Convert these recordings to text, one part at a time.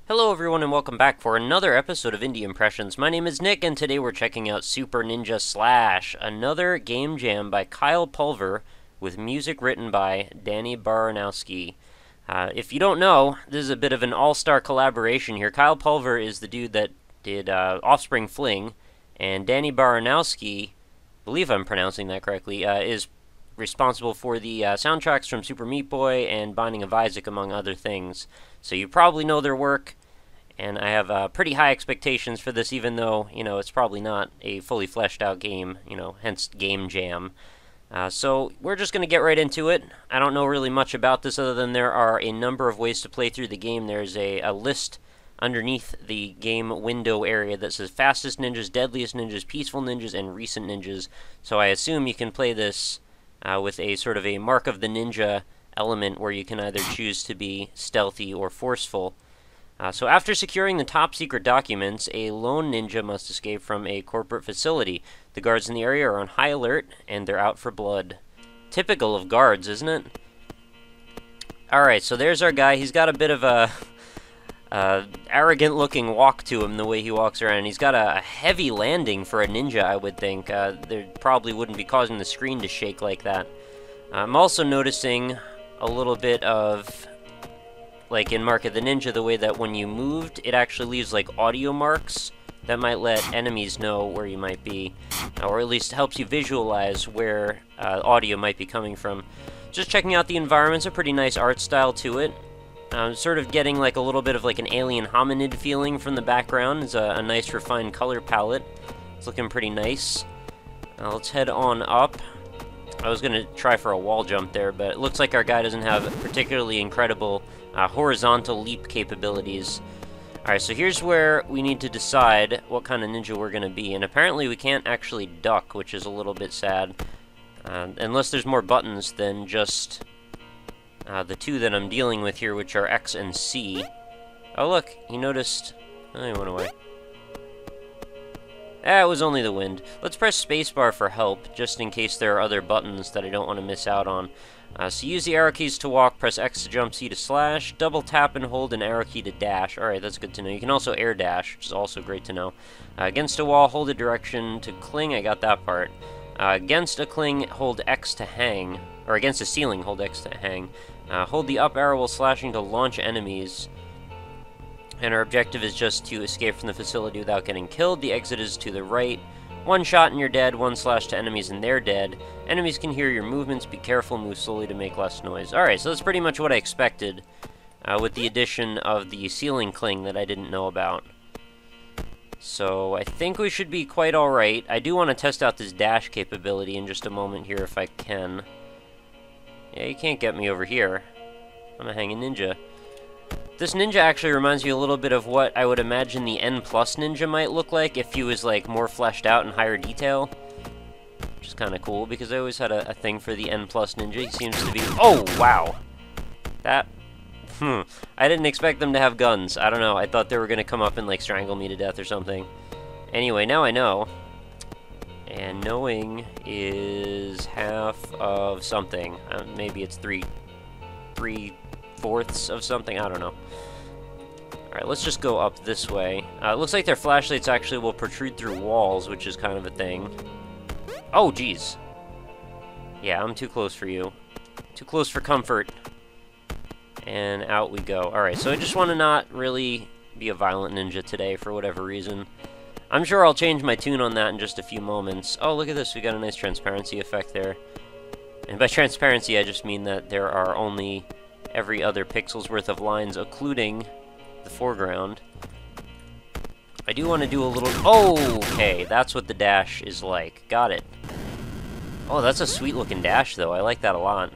Hello everyone and welcome back for another episode of Indie Impressions. My name is Nick and today we're checking out Super Ninja Slash, another game jam by Kyle Pulver with music written by Danny Baranowski. If you don't know, this is a bit of an all-star collaboration here. Kyle Pulver is the dude that did Offspring Fling, and Danny Baranowski, I believe I'm pronouncing that correctly, is responsible for the soundtracks from Super Meat Boy and Binding of Isaac, among other things. So you probably know their work, and I have pretty high expectations for this, even though, it's probably not a fully fleshed out game, hence Game Jam. So we're just going to get right into it. I don't know really much about this other than there are a number of ways to play through the game. There's a list underneath the game window area that says fastest ninjas, deadliest ninjas, peaceful ninjas, and recent ninjas. So I assume you can play this with a sort of a Mark of the Ninja element where you can either choose to be stealthy or forceful. So after securing the top secret documents, a lone ninja must escape from a corporate facility. The guards in the area are on high alert, and they're out for blood. Typical of guards, isn't it? Alright, so there's our guy. He's got a bit of a arrogant-looking walk to him, the way he walks around. He's got a heavy landing for a ninja, I would think. There probably wouldn't be causing the screen to shake like that. I'm also noticing a little bit of, like in Mark of the Ninja, the way that when you moved, it actually leaves like audio marks that might let enemies know where you might be, or at least helps you visualize where audio might be coming from. Just checking out the environment's a pretty nice art style to it. Sort of getting like a little bit of like an alien hominid feeling from the background. It's a nice refined color palette. It's looking pretty nice. Let's head on up. I was going to try for a wall jump there, but it looks like our guy doesn't have particularly incredible horizontal leap capabilities. Alright, so here's where we need to decide what kind of ninja we're going to be, and apparently we can't actually duck, which is a little bit sad. Unless there's more buttons than just the two that I'm dealing with here, which are X and C. Oh look, he noticed... Oh, he went away. It was only the wind. Let's press spacebar for help, just in case there are other buttons that I don't want to miss out on. So use the arrow keys to walk, press X to jump, C to slash, double tap and hold an arrow key to dash. Alright, that's good to know. You can also air dash, which is also great to know. Against a wall, hold a direction to cling. I got that part. Against a cling, hold X to hang. Or against a ceiling, hold X to hang. Hold the up arrow while slashing to launch enemies. And our objective is just to escape from the facility without getting killed. The exit is to the right. One shot and you're dead, one slash to enemies and they're dead. Enemies can hear your movements, be careful, move slowly to make less noise. Alright, so that's pretty much what I expected, with the addition of the ceiling cling that I didn't know about. So I think we should be quite alright. I do want to test out this dash capability in just a moment here if I can. Yeah, you can't get me over here. I'm a hanging ninja. This ninja actually reminds me a little bit of what I would imagine the N+ ninja might look like if he was like more fleshed out in higher detail. Which is kind of cool because I always had a thing for the N+ ninja. He seems to be... Oh, wow! That... I didn't expect them to have guns. I don't know. I thought they were going to come up and like strangle me to death or something. Anyway, now I know. And knowing is half of something. Maybe it's three-fourths of something. I don't know. Alright, let's just go up this way. It looks like their flashlights actually will protrude through walls, which is kind of a thing. Oh, jeez. Yeah, I'm too close for you. Too close for comfort. And out we go. Alright, so I just want to not really be a violent ninja today for whatever reason. I'm sure I'll change my tune on that in just a few moments. Oh, look at this. We got a nice transparency effect there. And by transparency, I just mean that there are only every other pixel's worth of lines, occluding the foreground. I do want to do a little... Oh, okay, that's what the dash is like. Got it. Oh, that's a sweet-looking dash, though. I like that a lot.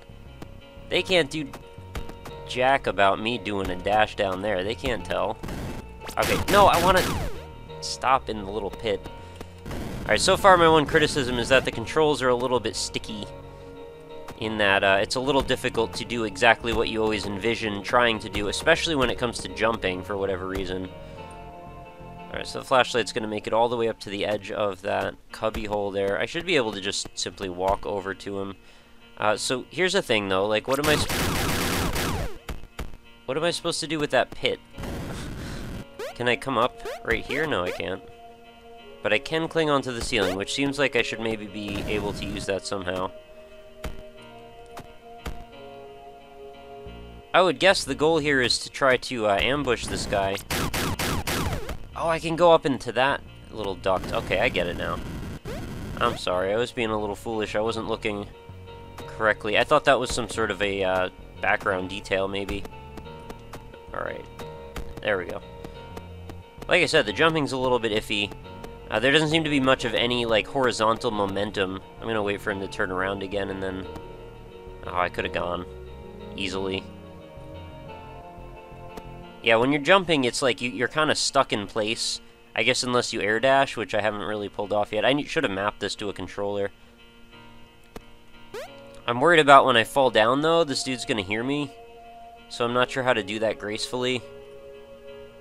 They can't do jack about me doing a dash down there. They can't tell. Okay, no, I want to stop in the little pit. Alright, so far my one criticism is that the controls are a little bit sticky, in that it's a little difficult to do exactly what you always envision trying to do, especially when it comes to jumping, for whatever reason. Alright, so the flashlight's going to make it all the way up to the edge of that cubby hole there. I should be able to just simply walk over to him. So here's the thing, though. Like, what am I supposed to do with that pit? Can I come up right here? No, I can't. But I can cling onto the ceiling, which seems like I should maybe be able to use that somehow. I would guess the goal here is to try to ambush this guy. Oh, I can go up into that little duct. Okay, I get it now. I'm sorry, I was being a little foolish. I wasn't looking correctly. I thought that was some sort of a background detail, maybe. Alright. There we go. Like I said, the jumping's a little bit iffy. There doesn't seem to be much of any, like, horizontal momentum. I'm gonna wait for him to turn around again, and then... Oh, I could have gone. Easily. Yeah, when you're jumping, it's like you're kind of stuck in place. I guess unless you air dash, which I haven't really pulled off yet. I should have mapped this to a controller. I'm worried about when I fall down, though. This dude's gonna hear me. So I'm not sure how to do that gracefully.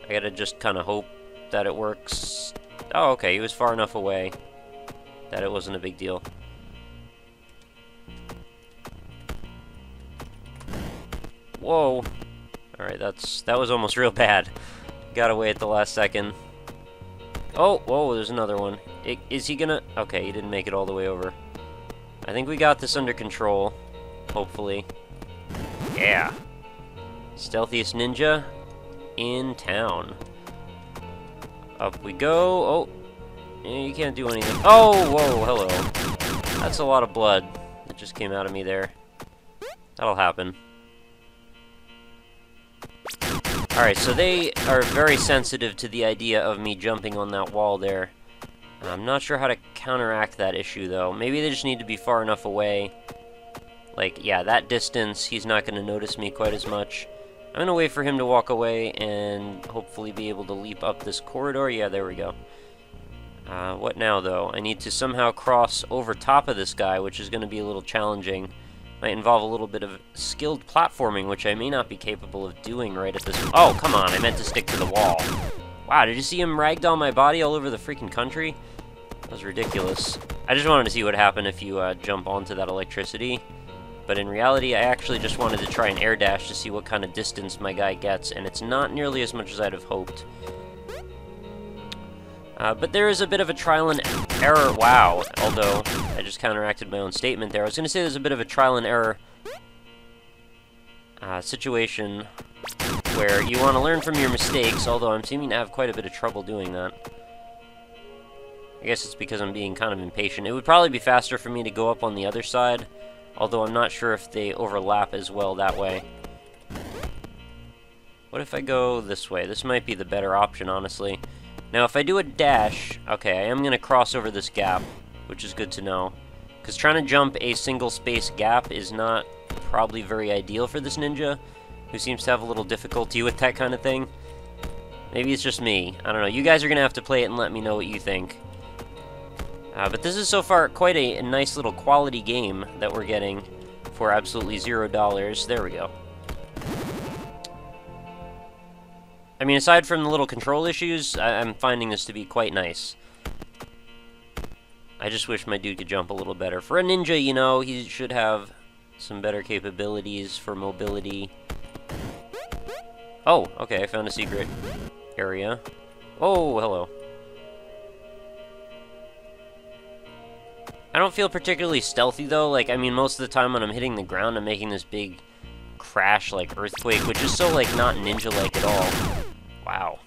I gotta just kind of hope that it works. Oh, okay, he was far enough away that it wasn't a big deal. Whoa. Alright, that was almost real bad. Got away at the last second. Oh, whoa, there's another one. Is he gonna... Okay, he didn't make it all the way over. I think we got this under control. Hopefully. Yeah. Stealthiest ninja in town. Up we go. Oh, you can't do anything. Oh, whoa, hello. That's a lot of blood that just came out of me there. That'll happen. Alright, so they are very sensitive to the idea of me jumping on that wall there. I'm not sure how to counteract that issue, though. Maybe they just need to be far enough away. Like, yeah, that distance, he's not going to notice me quite as much. I'm going to wait for him to walk away and hopefully be able to leap up this corridor. Yeah, there we go. What now, though? I need to somehow cross over top of this guy, which is going to be a little challenging. Might involve a little bit of skilled platforming, which I may not be capable of doing right at this... Oh, come on, I meant to stick to the wall. Wow, did you see him ragdoll my body all over the freaking country? That was ridiculous. I just wanted to see what happened if you jump onto that electricity. But in reality, I actually just wanted to try an air dash to see what kind of distance my guy gets, and it's not nearly as much as I'd have hoped. But there is a bit of a trial and error. Wow, although I just counteracted my own statement there. I was going to say there's a bit of a trial and error situation where you want to learn from your mistakes, although I'm seeming to have quite a bit of trouble doing that. I guess it's because I'm being kind of impatient. It would probably be faster for me to go up on the other side, although I'm not sure if they overlap as well that way. What if I go this way? This might be the better option, honestly. Now, if I do a dash, okay, I am going to cross over this gap, which is good to know. Because trying to jump a single space gap is not probably very ideal for this ninja, who seems to have a little difficulty with that kind of thing. Maybe it's just me. I don't know. You guys are going to have to play it and let me know what you think. But this is so far quite a nice little quality game that we're getting for absolutely $0. There we go. I mean, aside from the little control issues, I'm finding this to be quite nice. I just wish my dude could jump a little better. For a ninja, you know, he should have some better capabilities for mobility. Oh, okay, I found a secret area. Oh, hello. I don't feel particularly stealthy, though. Like, I mean, most of the time when I'm hitting the ground, I'm making this big crash, like, earthquake, which is so, like, not ninja-like at all. Wow.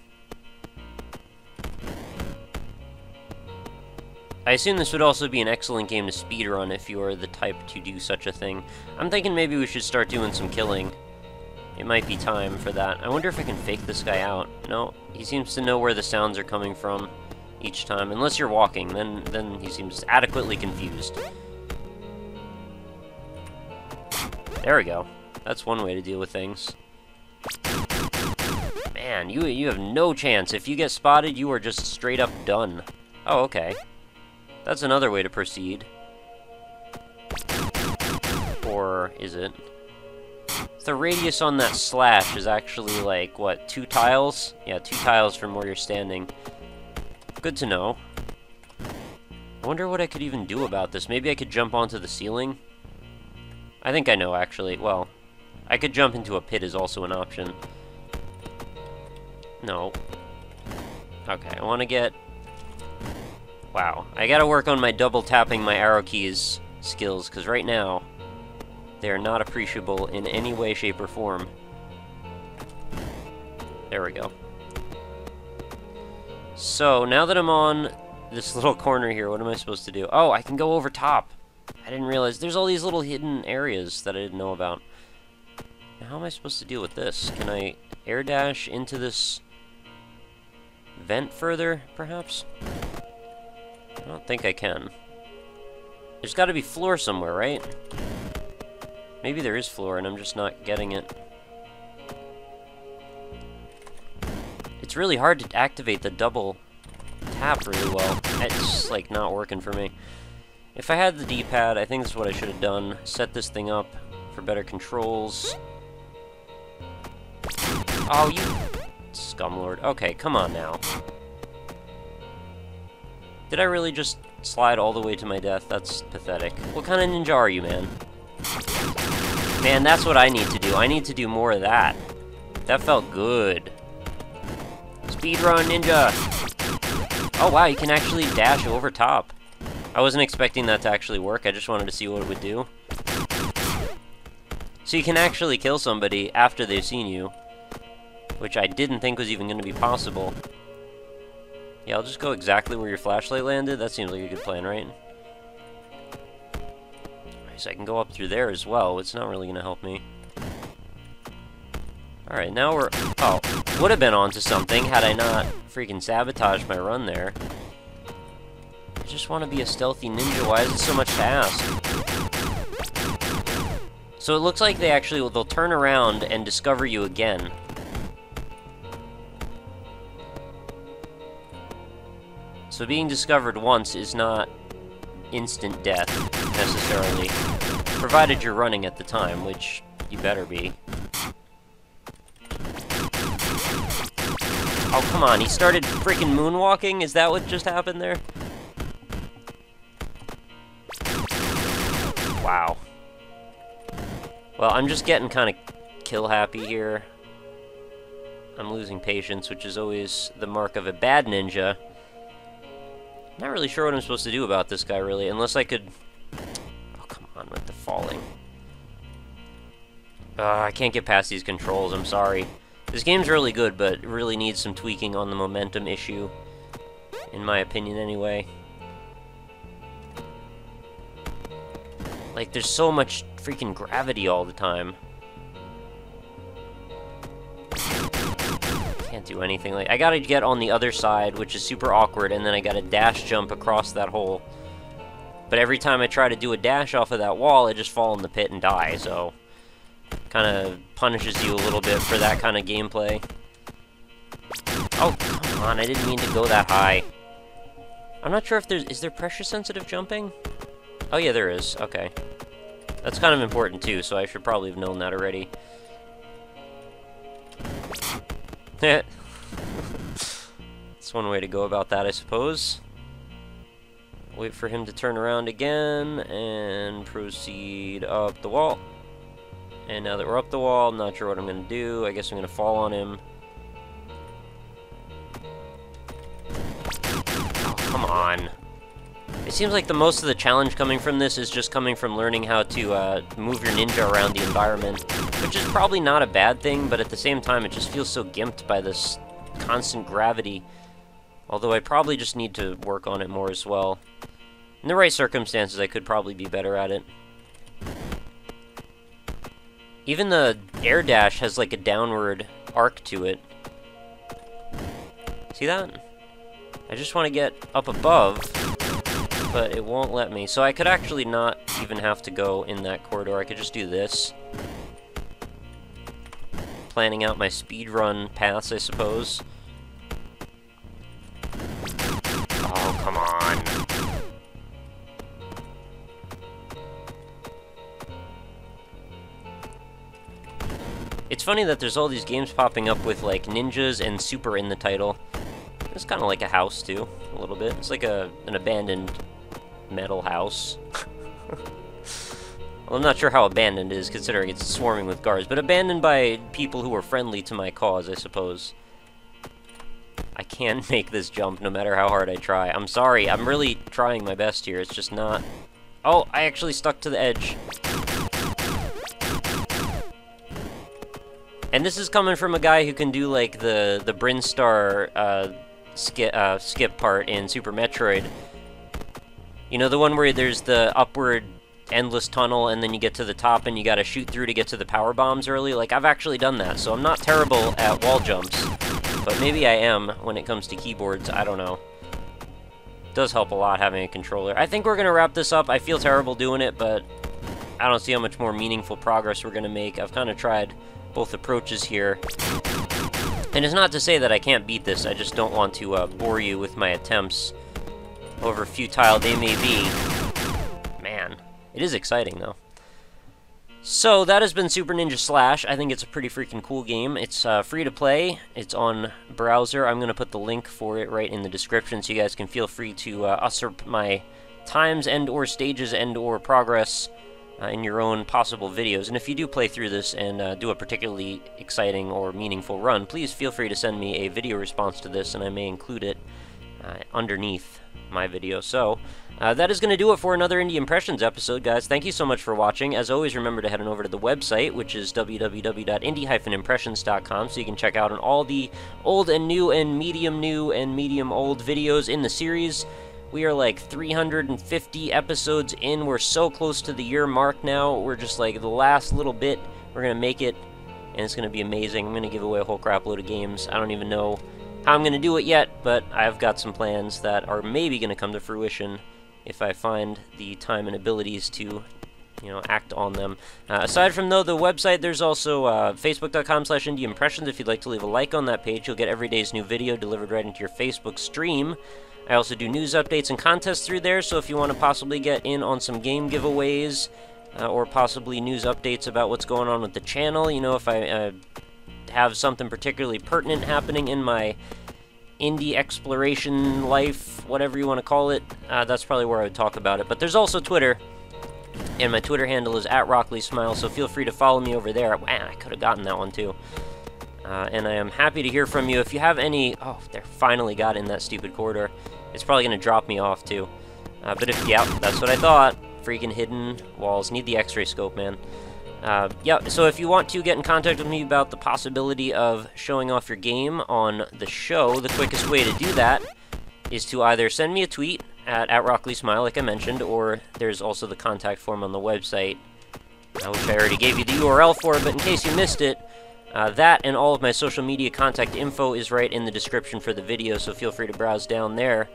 I assume this would also be an excellent game to speedrun if you are the type to do such a thing. I'm thinking maybe we should start doing some killing. It might be time for that. I wonder if I can fake this guy out. No, he seems to know where the sounds are coming from each time. Unless you're walking, then he seems adequately confused. There we go. That's one way to deal with things. Man, you have no chance. If you get spotted, you are just straight up done. Oh, okay. That's another way to proceed. Or is it? The radius on that slash is actually like, what, 2 tiles? Yeah, 2 tiles from where you're standing. Good to know. I wonder what I could even do about this. Maybe I could jump onto the ceiling? I think I know, actually. Well, I could jump into a pit is also an option. No. Okay, I want to get... Wow. I gotta work on my double tapping my arrow keys skills, because right now, they are not appreciable in any way, shape, or form. There we go. So, now that I'm on this little corner here, what am I supposed to do? Oh, I can go over top. I didn't realize there's all these little hidden areas that I didn't know about. Now, how am I supposed to deal with this? Can I air dash into this vent further, perhaps? I don't think I can. There's got to be floor somewhere, right? Maybe there is floor and I'm just not getting it. It's really hard to activate the double tap really well. It's just, like, not working for me. If I had the D-pad, I think this is what I should have done. Set this thing up for better controls. Oh, you scumlord. Okay, come on now. Did I really just slide all the way to my death? That's pathetic. What kind of ninja are you, man? Man, that's what I need to do. I need to do more of that. That felt good. Speedrun ninja! Oh wow, you can actually dash over top. I wasn't expecting that to actually work, I just wanted to see what it would do. So you can actually kill somebody after they've seen you, which I didn't think was even going to be possible. Yeah, I'll just go exactly where your flashlight landed. That seems like a good plan, right? So I can go up through there as well. It's not really going to help me. Alright, now we're... Oh, would have been onto something had I not freaking sabotaged my run there. I just want to be a stealthy ninja. Why is it so much to ask? So it looks like they'll turn around and discover you again. So being discovered once is not instant death, necessarily. Provided you're running at the time, which you better be. Oh, come on, he started freaking moonwalking? Is that what just happened there? Wow. Well, I'm just getting kind of kill happy here. I'm losing patience, which is always the mark of a bad ninja. Not really sure what I'm supposed to do about this guy, really, unless I could... Oh, come on with the falling. I can't get past these controls, I'm sorry. This game's really good, but it really needs some tweaking on the momentum issue. In my opinion, anyway. Like, there's so much freaking gravity all the time. Can't do anything. Like, I gotta get on the other side, which is super awkward, and then I gotta dash jump across that hole. But every time I try to do a dash off of that wall, I just fall in the pit and die, so... kind of punishes you a little bit for that kind of gameplay. Oh, come on, I didn't mean to go that high. I'm not sure if is there pressure-sensitive jumping? Oh yeah, there is, okay. That's kind of important too, so I should probably have known that already. That's one way to go about that, I suppose. Wait for him to turn around again, and proceed up the wall. And now that we're up the wall, I'm not sure what I'm going to do. I guess I'm going to fall on him. Oh, come on. It seems like the most of the challenge coming from this is just coming from learning how to move your ninja around the environment, which is probably not a bad thing, but at the same time it just feels so gimped by this constant gravity. Although I probably just need to work on it more as well. In the right circumstances, I could probably be better at it. Even the air dash has like a downward arc to it. See that? I just want to get up above, but it won't let me. So I could actually not even have to go in that corridor. I could just do this. Planning out my speedrun paths, I suppose. Oh, come on. It's funny that there's all these games popping up with, like, ninjas and super in the title. It's kind of like a house, too, a little bit. It's like an abandoned metal house. Well, I'm not sure how abandoned it is, considering it's swarming with guards, but abandoned by people who are friendly to my cause, I suppose. I can't make this jump no matter how hard I try. I'm sorry, I'm really trying my best here. It's just not... Oh, I actually stuck to the edge. And this is coming from a guy who can do, like, the Brinstar skip part in Super Metroid. You know, the one where there's the upward endless tunnel, and then you get to the top and you gotta shoot through to get to the power bombs early? Like, I've actually done that, so I'm not terrible at wall jumps. But maybe I am when it comes to keyboards, I don't know. It does help a lot having a controller. I think we're gonna wrap this up. I feel terrible doing it, but I don't see how much more meaningful progress we're gonna make. I've kind of tried both approaches here. And it's not to say that I can't beat this, I just don't want to bore you with my attempts, however futile they may be. Man, it is exciting though. So that has been Super Ninja Slash. I think it's a pretty freaking cool game. It's free to play. It's on browser. I'm going to put the link for it right in the description so you guys can feel free to usurp my times and or stages and or progress in your own possible videos. And if you do play through this and do a particularly exciting or meaningful run, please feel free to send me a video response to this, and I may include it underneath my video. So that is going to do it for another Indie Impressions episode, guys. Thank you so much for watching. As always, remember to head on over to the website, which is www.indie-impressions.com, so you can check out on all the old and new and medium old videos in the series. We are like 350 episodes in. We're so close to the year mark now. We're just like the last little bit. We're going to make it, and it's going to be amazing. I'm going to give away a whole crap load of games. I don't even know how I'm going to do it yet, but I've got some plans that are maybe going to come to fruition if I find the time and abilities to, you know, act on them. Aside from, though, the website, there's also facebook.com/indieimpressions. If you'd like to leave a like on that page, you'll get every day's new video delivered right into your Facebook stream. I also do news updates and contests through there, so if you want to possibly get in on some game giveaways, or possibly news updates about what's going on with the channel, you know, if I have something particularly pertinent happening in my indie exploration life, whatever you want to call it, that's probably where I would talk about it. But there's also Twitter, and my Twitter handle is @RockLeeSmile, so feel free to follow me over there. Man, I could have gotten that one too. And I am happy to hear from you. If you have any... Oh, they finally got in that stupid corridor. It's probably going to drop me off, too. But if... Yeah, that's what I thought. Freaking hidden walls. Need the x-ray scope, man. Yeah, so if you want to get in contact with me about the possibility of showing off your game on the show, the quickest way to do that is to either send me a tweet at RockLeeSmile, like I mentioned, or there's also the contact form on the website, which I already gave you the URL for, but in case you missed it, that and all of my social media contact info is right in the description for the video, so feel free to browse down there,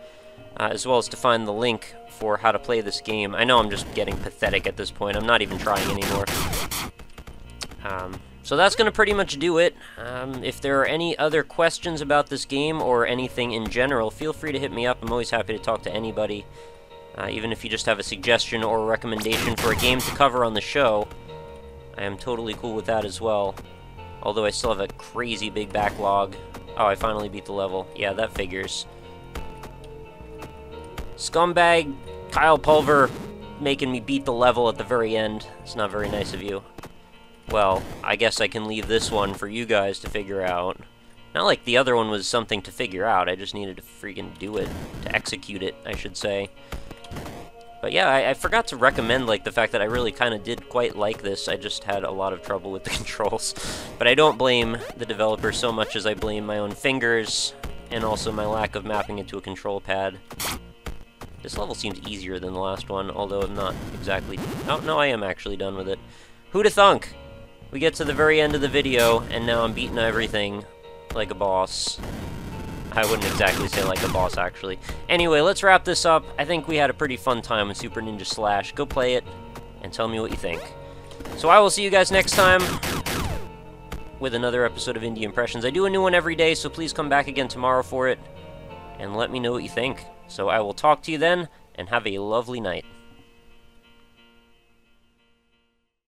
as well as to find the link for how to play this game. I know I'm just getting pathetic at this point. I'm not even trying anymore. So that's going to pretty much do it. If there are any other questions about this game or anything in general, feel free to hit me up. I'm always happy to talk to anybody. Even if you just have a suggestion or a recommendation for a game to cover on the show, I am totally cool with that as well. Although I still have a crazy big backlog. Oh, I finally beat the level. Yeah, that figures. Scumbag Kyle Pulver making me beat the level at the very end. It's not very nice of you. Well, I guess I can leave this one for you guys to figure out. Not like the other one was something to figure out. I just needed to freaking do it. To execute it, I should say. But yeah, I forgot to recommend, like, the fact that I really kind of did quite like this. I just had a lot of trouble with the controls. But I don't blame the developer so much as I blame my own fingers, and also my lack of mapping it to a control pad. This level seems easier than the last one, although I'm not exactly... Oh, no, I am actually done with it. Who'da thunk? We get to the very end of the video, and now I'm beating everything like a boss. I wouldn't exactly say like a boss, actually. Anyway, let's wrap this up. I think we had a pretty fun time with Super Ninja Slash. Go play it, and tell me what you think. So I will see you guys next time with another episode of Indie Impressions. I do a new one every day, so please come back again tomorrow for it, and let me know what you think. So I will talk to you then, and have a lovely night.